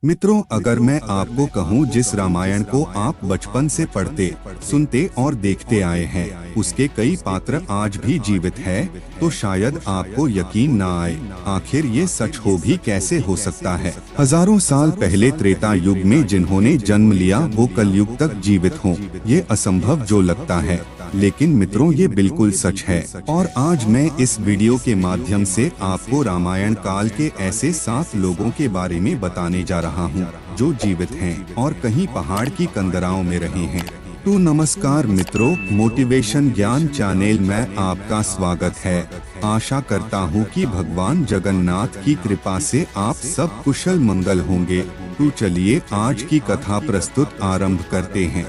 मित्रों, अगर मैं आपको कहूँ जिस रामायण को आप बचपन से पढ़ते, सुनते और देखते आए हैं, उसके कई पात्र आज भी जीवित हैं, तो शायद आपको यकीन ना आए। आखिर ये सच हो भी कैसे हो सकता है? हजारों साल पहले त्रेता युग में जिन्होंने जन्म लिया वो कलयुग तक जीवित हों, ये असंभव जो लगता है, लेकिन मित्रों ये बिल्कुल सच है। और आज मैं इस वीडियो के माध्यम से आपको रामायण काल के ऐसे 7 लोगों के बारे में बताने जा रहा हूँ जो जीवित हैं और कहीं पहाड़ की कंदराओं में रहे हैं। तो नमस्कार मित्रों, मोटिवेशन ज्ञान चैनल में आपका स्वागत है। आशा करता हूँ कि भगवान जगन्नाथ की कृपा से आप सब कुशल मंगल होंगे। तो चलिए आज की कथा प्रस्तुत आरंभ करते हैं।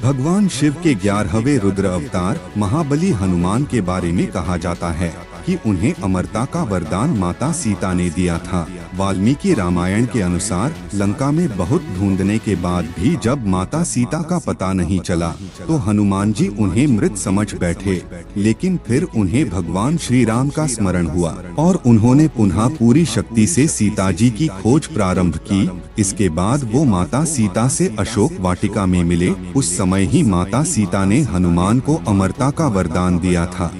भगवान शिव के 11वें रुद्र अवतार महाबली हनुमान के बारे में कहा जाता है कि उन्हें अमरता का वरदान माता सीता ने दिया था। वाल्मीकि रामायण के अनुसार लंका में बहुत ढूंढने के बाद भी जब माता सीता का पता नहीं चला तो हनुमान जी उन्हें मृत समझ बैठे, लेकिन फिर उन्हें भगवान श्री राम का स्मरण हुआ और उन्होंने पुनः पूरी शक्ति से सीता जी की खोज प्रारंभ की। इसके बाद वो माता सीता से अशोक वाटिका में मिले। उस समय ही माता सीता ने हनुमान को अमरता का वरदान दिया था।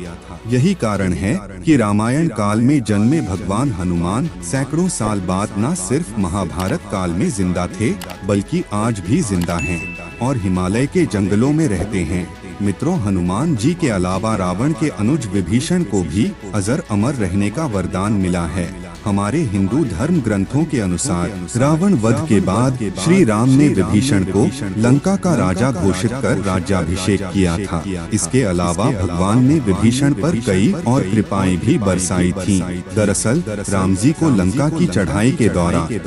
यही कारण है कि रामायण काल में जन्मे भगवान हनुमान सैकड़ों साल बाद न सिर्फ महाभारत काल में जिंदा थे, बल्कि आज भी जिंदा हैं और हिमालय के जंगलों में रहते हैं। मित्रों, हनुमान जी के अलावा रावण के अनुज विभीषण को भी अजर अमर रहने का वरदान मिला है। हमारे हिंदू धर्म ग्रंथों के अनुसार रावण वध के बाद श्री राम ने विभीषण को लंका का राजा घोषित कर राज्याभिषेक किया था। इसके अलावा भगवान ने विभीषण पर कई और कृपाएं भी बरसाई थीं। दरअसल राम जी को लंका की चढ़ाई के दौरान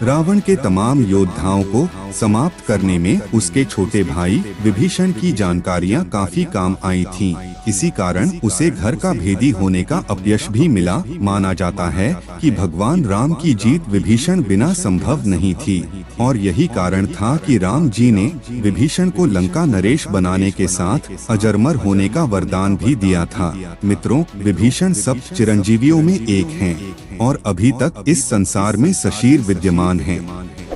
रावण के तमाम योद्धाओं को समाप्त करने में उसके छोटे भाई विभीषण की जानकारियां काफी काम आई थीं। इसी कारण उसे घर का भेदी होने का अपयश भी मिला। माना जाता है कि भगवान राम की जीत विभीषण बिना संभव नहीं थी और यही कारण था कि राम जी ने विभीषण को लंका नरेश बनाने के साथ अजरमर होने का वरदान भी दिया था। मित्रों, विभीषण सप्त चिरंजीवियों में एक हैं और अभी तक इस संसार में सशीर विद्यमान हैं।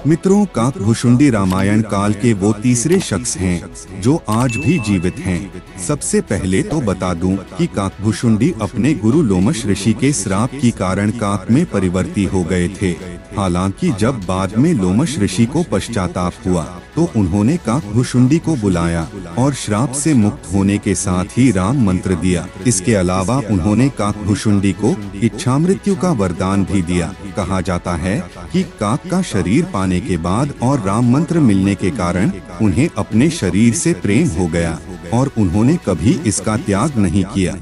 मित्रों, काकभुशुंडी रामायण काल के वो तीसरे शख्स हैं जो आज भी जीवित हैं। सबसे पहले तो बता दूं कि काकभुशुंडी अपने गुरु लोमश ऋषि के श्राप के कारण काक में परिवर्ती हो गए थे। हालांकि जब बाद में लोमश ऋषि को पश्चाताप हुआ तो उन्होंने काकभुशुंडी को बुलाया और श्राप से मुक्त होने के साथ ही राम मंत्र दिया। इसके अलावा उन्होंने काकभुशुंडी को इच्छा मृत्यु का वरदान भी दिया। कहा जाता है कि काक का शरीर पाने के बाद और राम मंत्र मिलने के कारण उन्हें अपने शरीर से प्रेम हो गया और उन्होंने कभी इसका त्याग नहीं किया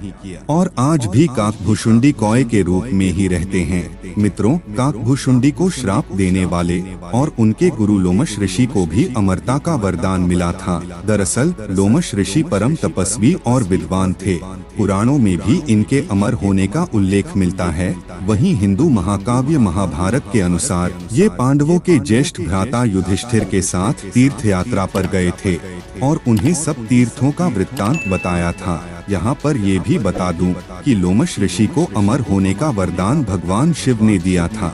और आज भी काकभुशुंडी कौए के रूप में ही रहते हैं। मित्रों, काकभुशुंडी को श्राप देने वाले और उनके गुरु लोमश ऋषि को भी अमरता का वरदान मिला था। दरअसल लोमश ऋषि परम तपस्वी और विद्वान थे। पुराणों में भी इनके अमर होने का उल्लेख मिलता है। वहीं हिंदू महाकाव्य महाभारत के अनुसार ये पांडवों के ज्येष्ठ भ्राता युधिष्ठिर के साथ तीर्थ यात्रा पर गए थे और उन्हें सब तीर्थों का वृत्तांत बताया था। यहाँ पर ये भी बता दूं कि लोमश ऋषि को अमर होने का वरदान भगवान शिव ने दिया था,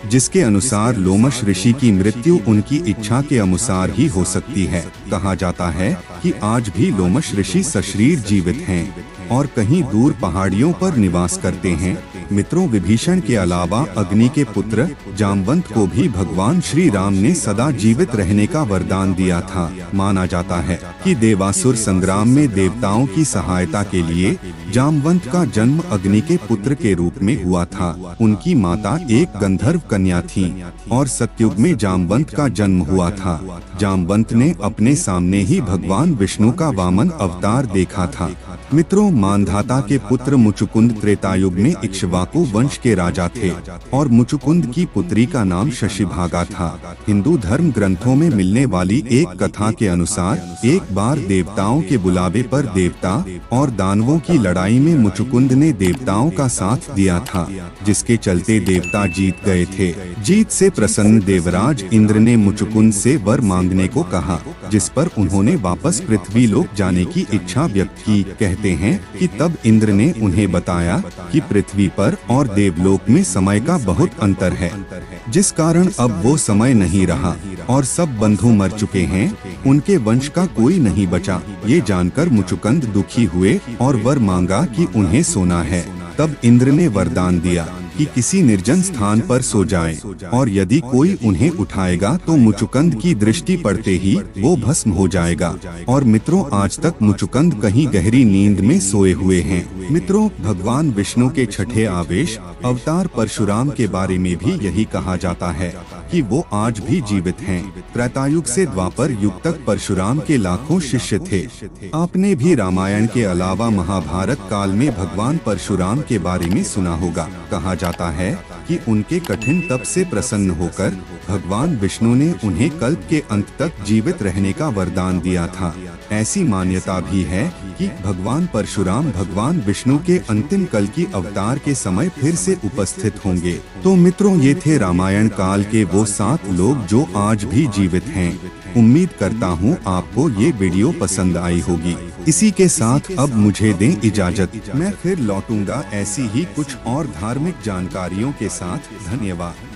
जिसके अनुसार लोमश ऋषि की मृत्यु उनकी इच्छा के अनुसार ही हो सकती है। कहा जाता है कि आज भी लोमश ऋषि सशरीर जीवित हैं और कहीं दूर पहाड़ियों पर निवास करते हैं। मित्रों, विभीषण के अलावा अग्नि के पुत्र जामवंत को भी भगवान श्री राम ने सदा जीवित रहने का वरदान दिया था। माना जाता है कि देवासुर संग्राम में देवताओं की सहायता के लिए जामवंत का जन्म अग्नि के पुत्र के रूप में हुआ था। उनकी माता एक गंधर्व कन्या थी और सतयुग में जामवंत का जन्म हुआ था। जामवंत ने अपने सामने ही भगवान विष्णु का वामन अवतार देखा था। मित्रों, मानधाता के पुत्र मुचुकुंद त्रेतायुग में इक्ष्वाकु वंश के राजा थे और मुचुकुंद की पुत्री का नाम शशिभागा था। हिंदू धर्म ग्रंथों में मिलने वाली एक कथा के अनुसार एक बार देवताओं के बुलावे पर देवता और दानवों की लड़ाई में मुचुकुंद ने देवताओं का साथ दिया था, जिसके चलते देवता जीत गए थे। जीत से प्रसन्न देवराज इंद्र ने मुचुकुंद से वर मांगने को कहा, जिस पर उन्होंने वापस पृथ्वी लोक जाने की इच्छा व्यक्त की। कहते हैं कि तब इंद्र ने उन्हें बताया कि पृथ्वी पर पर और देवलोक में समय का बहुत अंतर है, जिस कारण अब वो समय नहीं रहा और सब बंधु मर चुके हैं, उनके वंश का कोई नहीं बचा। ये जानकर मुचुकुंद दुखी हुए और वर मांगा कि उन्हें सोना है। तब इंद्र ने वरदान दिया कि किसी निर्जन स्थान पर सो जाएं, और यदि कोई उन्हें उठाएगा तो मुचुकुंद की दृष्टि पड़ते ही वो भस्म हो जाएगा। और मित्रों, आज तक मुचुकुंद कहीं गहरी नींद में सोए हुए हैं। मित्रों, भगवान विष्णु के छठे आवेश अवतार परशुराम के बारे में भी यही कहा जाता है कि वो आज भी जीवित हैं। त्रेतायुग से द्वापर युग तक परशुराम के लाखों शिष्य थे। आपने भी रामायण के अलावा महाभारत काल में भगवान परशुराम के बारे में सुना होगा। कहा जाता है कि उनके कठिन तप से प्रसन्न होकर भगवान विष्णु ने उन्हें कल्प के अंत तक जीवित रहने का वरदान दिया था। ऐसी मान्यता भी है कि भगवान परशुराम भगवान विष्णु के अंतिम कल की अवतार के समय फिर से उपस्थित होंगे। तो मित्रों, ये थे रामायण काल के वो 7 लोग जो आज भी जीवित हैं। उम्मीद करता हूँ आपको ये वीडियो पसंद आई होगी। इसी के साथ अब मुझे दें इजाजत। मैं फिर लौटूंगा ऐसी ही कुछ और धार्मिक जानकारियों के साथ। धन्यवाद।